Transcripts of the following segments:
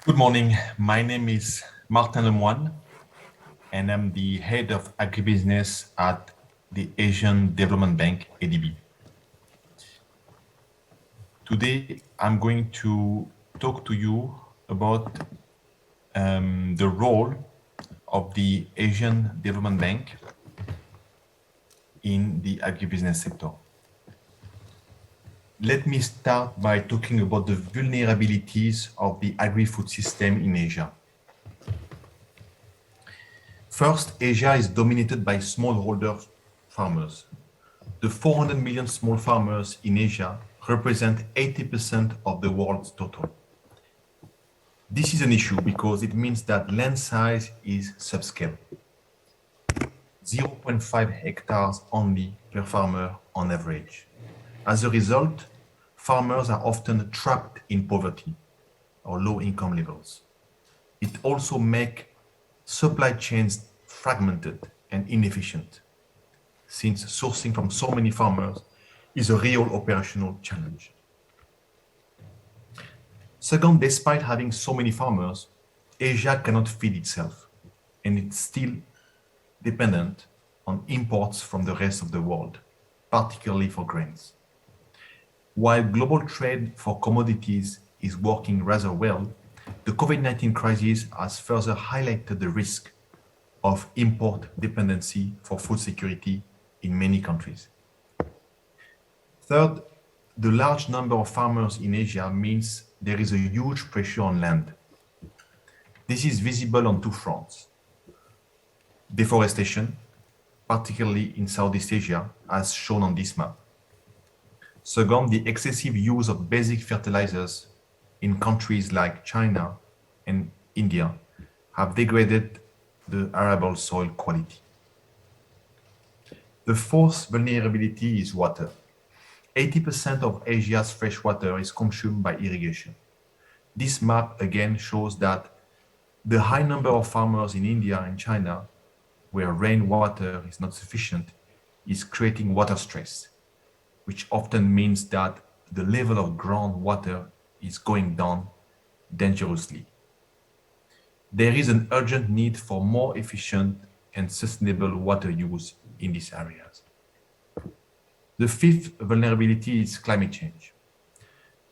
Good morning. My name is Martin Lemoine, and I'm the head of agribusiness at the Asian Development Bank, ADB. Today, I'm going to talk to you about the role of the Asian Development Bank in the agribusiness sector. Let me start by talking about the vulnerabilities of the agri-food system in Asia. First, Asia is dominated by smallholder farmers. The 400 million small farmers in Asia represent 80% of the world's total. This is an issue because it means that land size is subscale. 0.5 hectares only per farmer on average. As a result, farmers are often trapped in poverty or low income levels. It also makes supply chains fragmented and inefficient, since sourcing from so many farmers is a real operational challenge. Second, despite having so many farmers, Asia cannot feed itself, and it's still dependent on imports from the rest of the world, particularly for grains. While global trade for commodities is working rather well, the COVID-19 crisis has further highlighted the risk of import dependency for food security in many countries. Third, the large number of farmers in Asia means there is a huge pressure on land. This is visible on two fronts. Deforestation, particularly in Southeast Asia, as shown on this map. Second, the excessive use of basic fertilizers in countries like China and India have degraded the arable soil quality. The fourth vulnerability is water. 80% of Asia's fresh water is consumed by irrigation. This map again shows that the high number of farmers in India and China, where rainwater is not sufficient, is creating water stress, which often means that the level of groundwater is going down dangerously. There is an urgent need for more efficient and sustainable water use in these areas. The fifth vulnerability is climate change.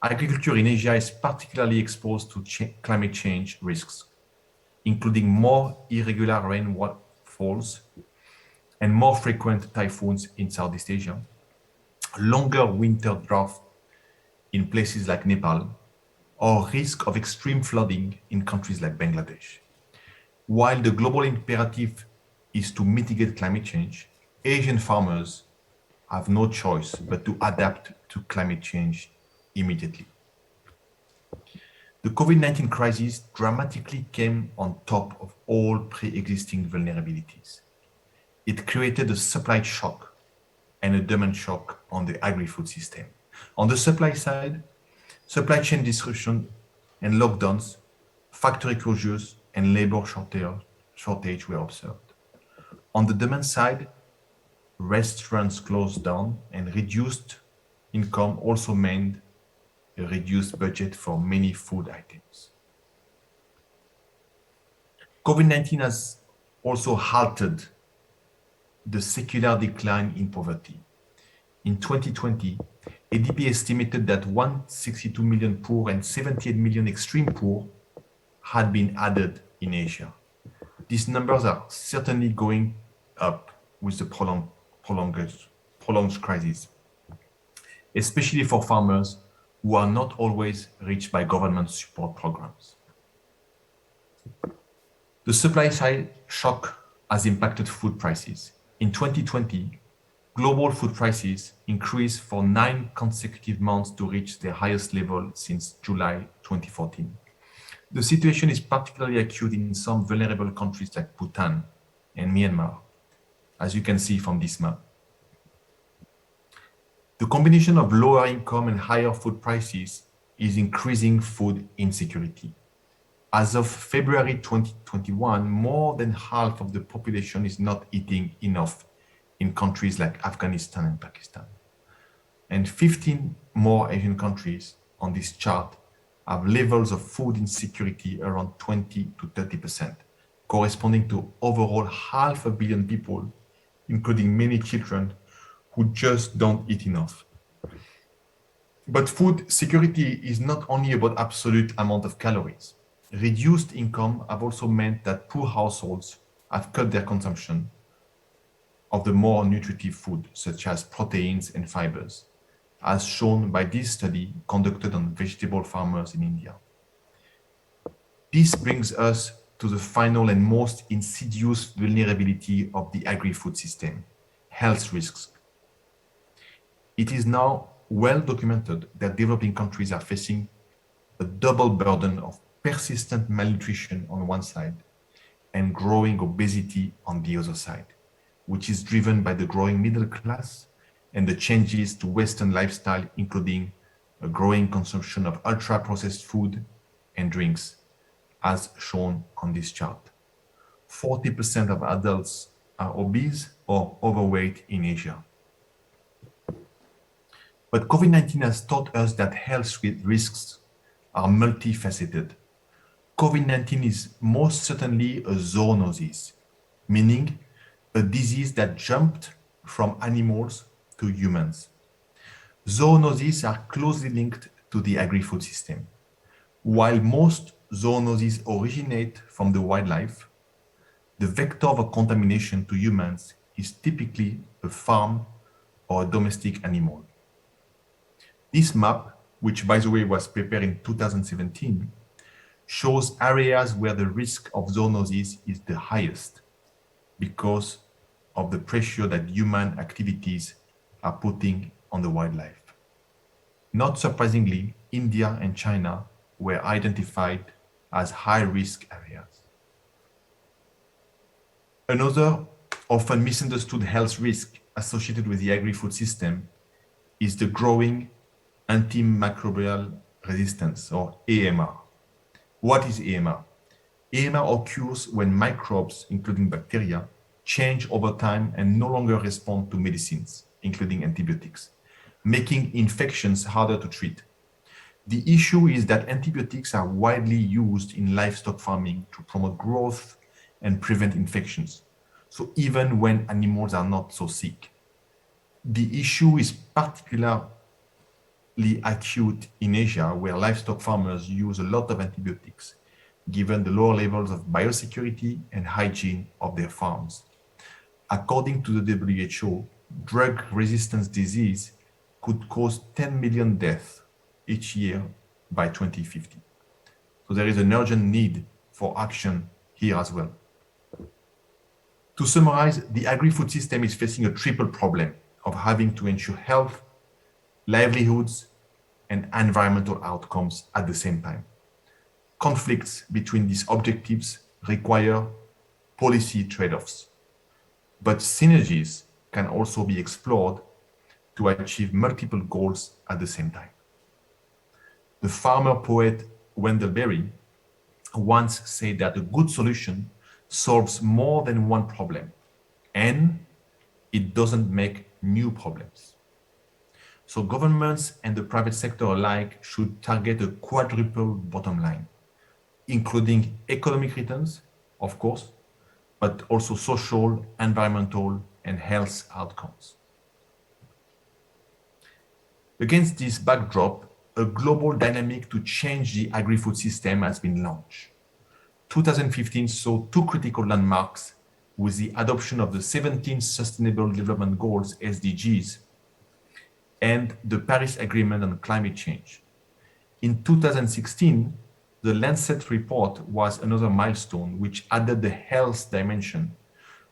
Agriculture in Asia is particularly exposed to climate change risks, including more irregular rainfalls and more frequent typhoons in Southeast Asia, longer winter drought in places like Nepal, or risk of extreme flooding in countries like Bangladesh. While the global imperative is to mitigate climate change, Asian farmers have no choice but to adapt to climate change immediately. The COVID-19 crisis dramatically came on top of all pre-existing vulnerabilities. It created a supply shock and a demand shock on the agri-food system. On the supply side, supply chain disruption and lockdowns, factory closures, and labor shortage were observed. On the demand side, restaurants closed down and reduced income also meant a reduced budget for many food items. COVID-19 has also halted the secular decline in poverty. In 2020, ADB estimated that 162 million poor and 78 million extreme poor had been added in Asia. These numbers are certainly going up with the prolonged crisis, especially for farmers who are not always reached by government support programs. The supply side shock has impacted food prices. In 2020, global food prices increased for 9 consecutive months to reach their highest level since July 2014. The situation is particularly acute in some vulnerable countries like Bhutan and Myanmar, as you can see from this map. The combination of lower income and higher food prices is increasing food insecurity. As of February 2021, more than half of the population is not eating enough in countries like Afghanistan and Pakistan. And 15 more Asian countries on this chart have levels of food insecurity around 20 to 30%, corresponding to overall 500 million people, including many children who just don't eat enough. But food security is not only about absolute amount of calories. Reduced income have also meant that poor households have cut their consumption of the more nutritive food, such as proteins and fibers, as shown by this study conducted on vegetable farmers in India. This brings us to the final and most insidious vulnerability of the agri-food system, health risks. It is now well documented that developing countries are facing a double burden of persistent malnutrition on one side and growing obesity on the other side, which is driven by the growing middle class and the changes to Western lifestyle, including a growing consumption of ultra-processed food and drinks, as shown on this chart. 40% of adults are obese or overweight in Asia. But COVID-19 has taught us that health risks are multifaceted. COVID-19 is most certainly a zoonosis, meaning a disease that jumped from animals to humans. Zoonoses are closely linked to the agri-food system. While most zoonoses originate from the wildlife, the vector of contamination to humans is typically a farm or a domestic animal. This map, which by the way was prepared in 2017, shows areas where the risk of zoonosis is the highest because of the pressure that human activities are putting on the wildlife. Not surprisingly, India and China were identified as high-risk areas. Another often misunderstood health risk associated with the agri-food system is the growing Anti-Microbial Resistance, or AMR. What is AMR? AMR occurs when microbes, including bacteria, change over time and no longer respond to medicines, including antibiotics, making infections harder to treat. The issue is that antibiotics are widely used in livestock farming to promote growth and prevent infections, so even when animals are not so sick. The issue is particularly acute in Asia, where livestock farmers use a lot of antibiotics, given the lower levels of biosecurity and hygiene of their farms. According to the WHO, drug-resistant disease could cause 10 million deaths each year by 2050. So there is an urgent need for action here as well. To summarize, the agri-food system is facing a triple problem of having to ensure health, livelihoods, and environmental outcomes at the same time. Conflicts between these objectives require policy trade-offs, but synergies can also be explored to achieve multiple goals at the same time. The farmer poet Wendell Berry once said that a good solution solves more than one problem, and it doesn't make new problems. So governments and the private sector alike should target a quadruple bottom line, including economic returns, of course, but also social, environmental, and health outcomes. Against this backdrop, a global dynamic to change the agri-food system has been launched. 2015 saw two critical landmarks with the adoption of the 17 Sustainable Development Goals, SDGs, and the Paris Agreement on Climate Change. In 2016, the Lancet report was another milestone which added the health dimension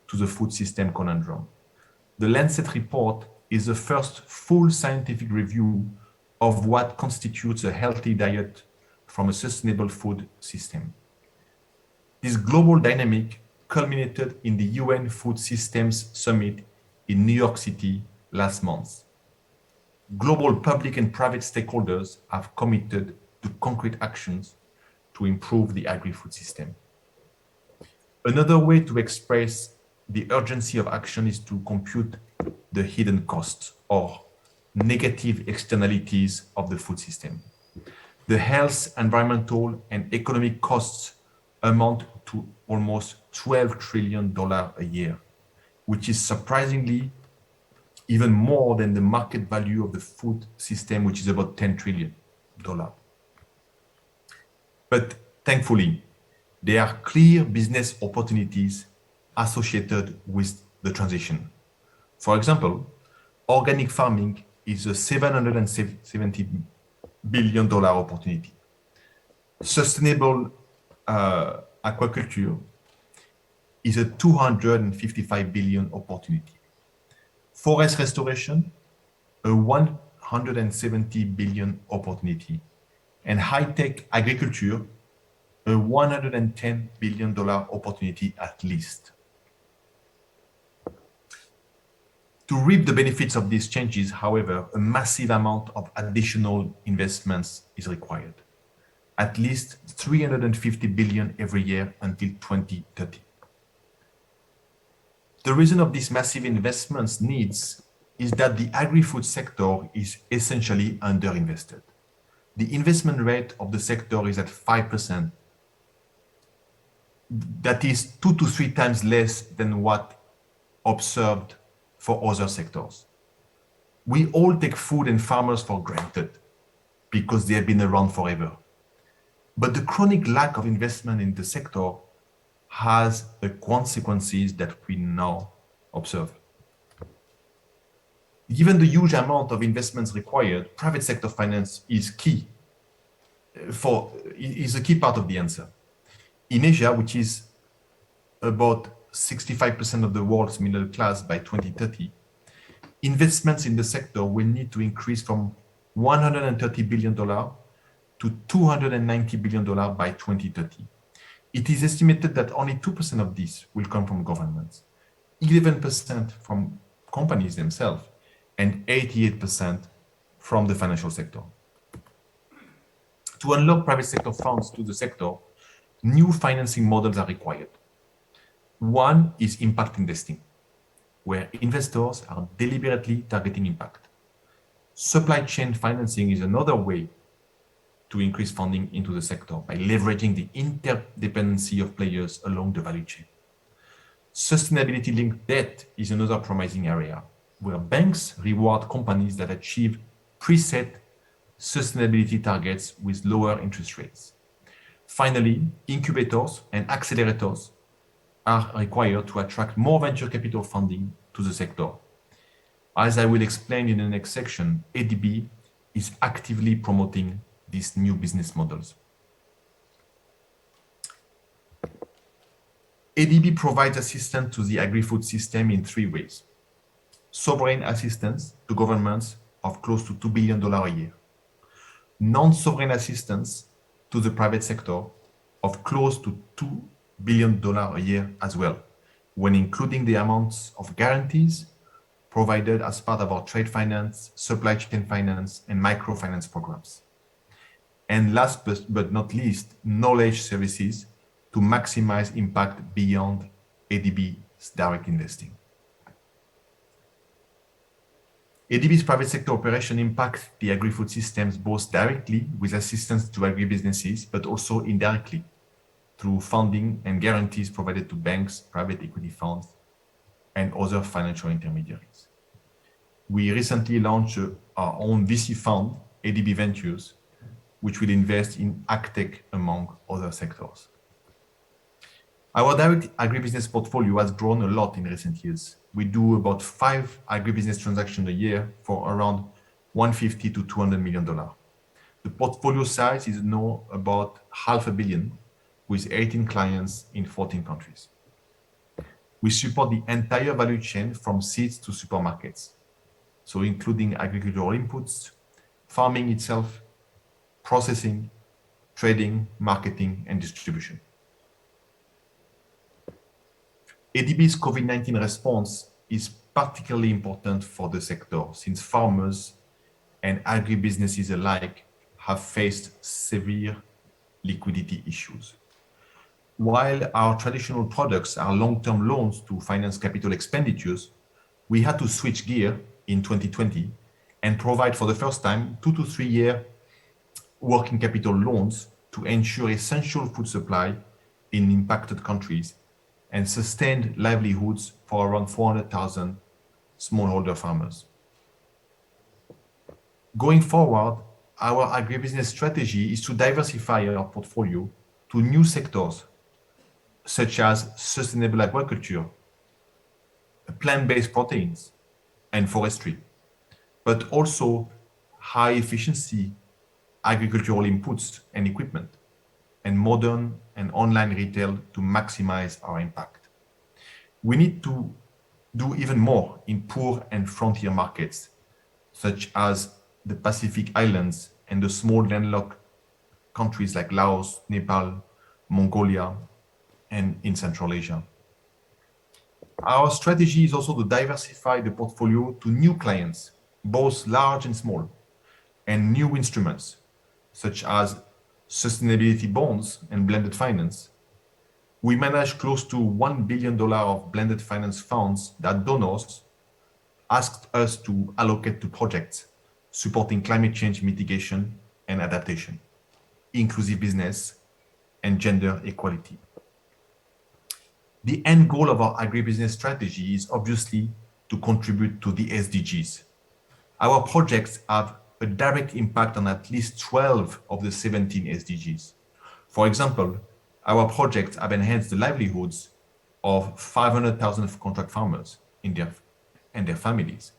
to the food system conundrum. The Lancet report is the first full scientific review of what constitutes a healthy diet from a sustainable food system. This global dynamic culminated in the UN Food Systems Summit in New York City last month. Global public and private stakeholders have committed to concrete actions to improve the agri-food system. Another way to express the urgency of action is to compute the hidden costs or negative externalities of the food system. The health, environmental, and economic costs amount to almost $12 trillion a year, which is surprisingly even more than the market value of the food system, which is about $10 trillion. But thankfully, there are clear business opportunities associated with the transition. For example, organic farming is a $770 billion opportunity. Sustainable aquaculture is a $255 billion opportunity. Forest restoration, a $170 billion opportunity. And high-tech agriculture, a $110 billion opportunity at least. To reap the benefits of these changes, however, a massive amount of additional investments is required, at least $350 billion every year until 2030. The reason of these massive investments needs is that the agri-food sector is essentially underinvested. The investment rate of the sector is at 5%. That is 2 to 3 times less than what observed for other sectors. We all take food and farmers for granted because they have been around forever. But the chronic lack of investment in the sector has the consequences that we now observe. Given the huge amount of investments required, private sector finance is a key part of the answer. In Asia, which is about 65% of the world's middle class by 2030, investments in the sector will need to increase from $130 billion to $290 billion by 2030. It is estimated that only 2% of this will come from governments, 11% from companies themselves, and 88% from the financial sector. To unlock private sector funds to the sector, new financing models are required. One is impact investing, where investors are deliberately targeting impact. Supply chain financing is another way to increase funding into the sector by leveraging the interdependency of players along the value chain. Sustainability-linked debt is another promising area, where banks reward companies that achieve preset sustainability targets with lower interest rates. Finally, incubators and accelerators are required to attract more venture capital funding to the sector. As I will explain in the next section, ADB is actively promoting these new business models. ADB provides assistance to the agri-food system in 3 ways. Sovereign assistance to governments of close to $2 billion a year. Non-sovereign assistance to the private sector of close to $2 billion a year as well, when including the amounts of guarantees provided as part of our trade finance, supply chain finance, and microfinance programs. And last but not least, knowledge services to maximize impact beyond ADB's direct investing. ADB's private sector operation impact the agri-food systems both directly with assistance to agribusinesses, but also indirectly through funding and guarantees provided to banks, private equity funds, and other financial intermediaries. We recently launched our own VC fund, ADB Ventures, which will invest in agtech among other sectors. Our direct agribusiness portfolio has grown a lot in recent years. We do about 5 agribusiness transactions a year for around $150 to $200 million. The portfolio size is now about $500 million, with 18 clients in 14 countries. We support the entire value chain from seeds to supermarkets, so including agricultural inputs, farming itself, processing, trading, marketing, and distribution. ADB's COVID-19 response is particularly important for the sector since farmers and agribusinesses alike have faced severe liquidity issues. While our traditional products are long-term loans to finance capital expenditures, we had to switch gear in 2020 and provide for the first time 2 to 3 year working capital loans to ensure essential food supply in impacted countries and sustained livelihoods for around 400,000 smallholder farmers. Going forward, our agribusiness strategy is to diversify our portfolio to new sectors such as sustainable agriculture, plant-based proteins, and forestry, but also high efficiency agricultural inputs and equipment, and modern and online retail to maximize our impact. We need to do even more in poor and frontier markets, such as the Pacific Islands and the small landlocked countries like Laos, Nepal, Mongolia, and in Central Asia. Our strategy is also to diversify the portfolio to new clients, both large and small, and new instruments, such as sustainability bonds and blended finance. We manage close to $1 billion of blended finance funds that donors asked us to allocate to projects supporting climate change mitigation and adaptation, inclusive business, and gender equality. The end goal of our agribusiness strategy is obviously to contribute to the SDGs. Our projects have a direct impact on at least 12 of the 17 SDGs. For example, our projects have enhanced the livelihoods of 500,000 contract farmers and their families.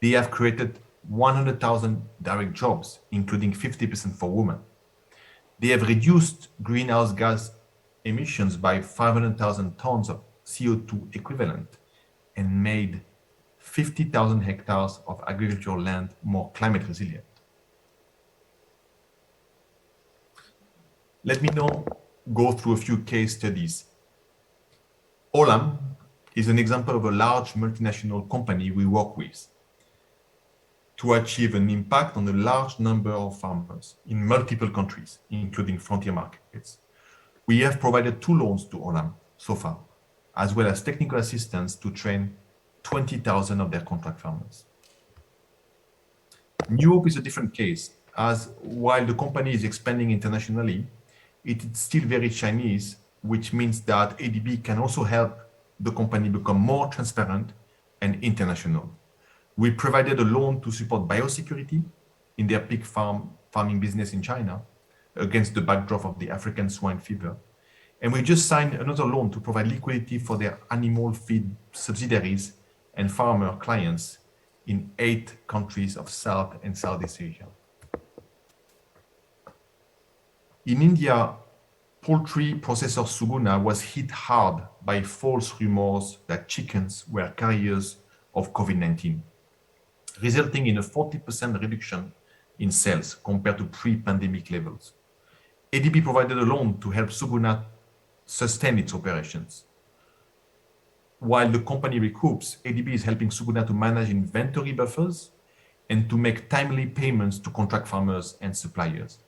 They have created 100,000 direct jobs, including 50% for women. They have reduced greenhouse gas emissions by 500,000 tons of CO2 equivalent and made 50,000 hectares of agricultural land more climate resilient. Let me now go through a few case studies. Olam is an example of a large multinational company we work with to achieve an impact on a large number of farmers in multiple countries, including frontier markets. We have provided 2 loans to Olam so far, as well as technical assistance to train 20,000 of their contract farmers. New Hope is a different case, as while the company is expanding internationally, it is still very Chinese, which means that ADB can also help the company become more transparent and international. We provided a loan to support biosecurity in their pig farming business in China against the backdrop of the African swine fever. And we just signed another loan to provide liquidity for their animal feed subsidiaries and farmer clients in 8 countries of South and Southeast Asia. In India, poultry processor Suguna was hit hard by false rumors that chickens were carriers of COVID-19, resulting in a 40% reduction in sales compared to pre-pandemic levels. ADB provided a loan to help Suguna sustain its operations. While the company recoups, ADB is helping Suguna to manage inventory buffers and to make timely payments to contract farmers and suppliers,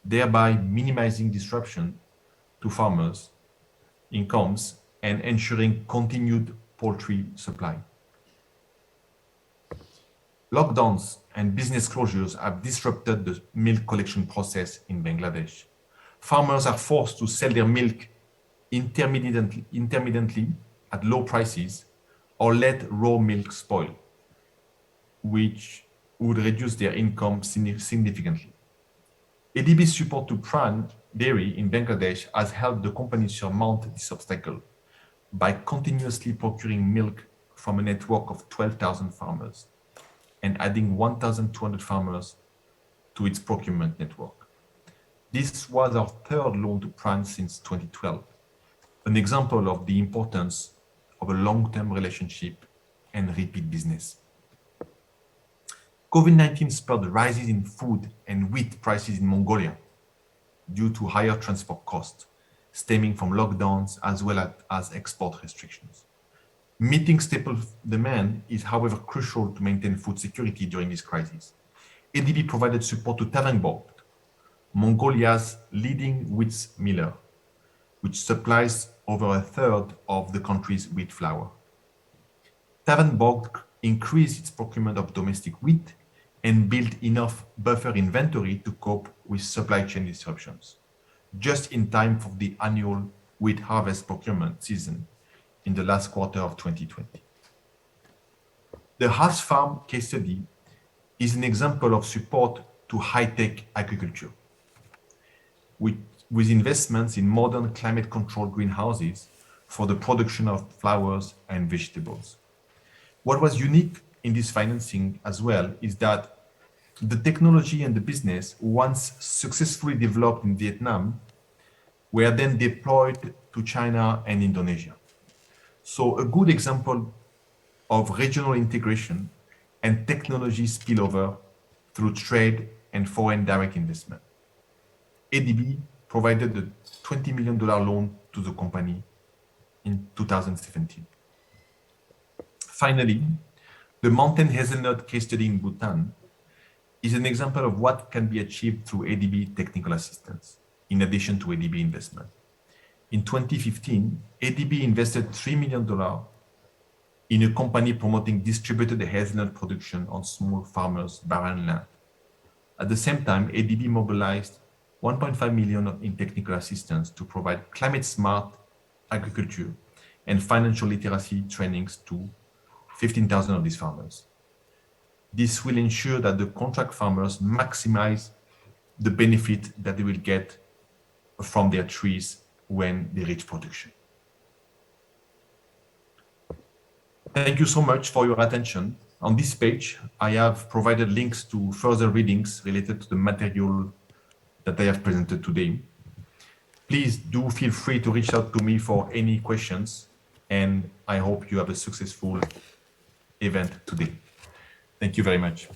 thereby minimizing disruption to farmers' incomes and ensuring continued poultry supply. Lockdowns and business closures have disrupted the milk collection process in Bangladesh. Farmers are forced to sell their milk intermittently at low prices or let raw milk spoil, which would reduce their income significantly. ADB's support to Pran Dairy in Bangladesh has helped the company surmount this obstacle by continuously procuring milk from a network of 12,000 farmers and adding 1,200 farmers to its procurement network. This was our 3rd loan to Pran since 2012, an example of the importance of a long-term relationship and repeat business. COVID-19 spurred rises in food and wheat prices in Mongolia due to higher transport costs stemming from lockdowns as well as export restrictions. Meeting staple demand is, however, crucial to maintain food security during this crisis. ADB provided support to Tavangbogd, Mongolia's leading wheat miller, which supplies over 1/3 of the country's wheat flour. Tavangbogd increased its procurement of domestic wheat and built enough buffer inventory to cope with supply chain disruptions, just in time for the annual wheat harvest procurement season in the last quarter of 2020. The Haas Farm case study is an example of support to high-tech agriculture, with investments in modern climate-controlled greenhouses for the production of flowers and vegetables. What was unique in this financing as well is that the technology and the business, once successfully developed in Vietnam, were then deployed to China and Indonesia. So a good example of regional integration and technology spillover through trade and foreign direct investment. ADB provided a $20 million loan to the company in 2017. Finally, the mountain hazelnut case study in Bhutan is an example of what can be achieved through ADB technical assistance, in addition to ADB investment. In 2015, ADB invested $3 million in a company promoting distributed hazelnut production on small farmers' barren land. At the same time, ADB mobilized $1.5 million in technical assistance to provide climate-smart agriculture and financial literacy trainings to 15,000 of these farmers. This will ensure that the contract farmers maximize the benefit that they will get from their trees when they reach production. Thank you so much for your attention. On this page, I have provided links to further readings related to the material that I have presented today. Please do feel free to reach out to me for any questions, and I hope you have a successful event today. Thank you very much.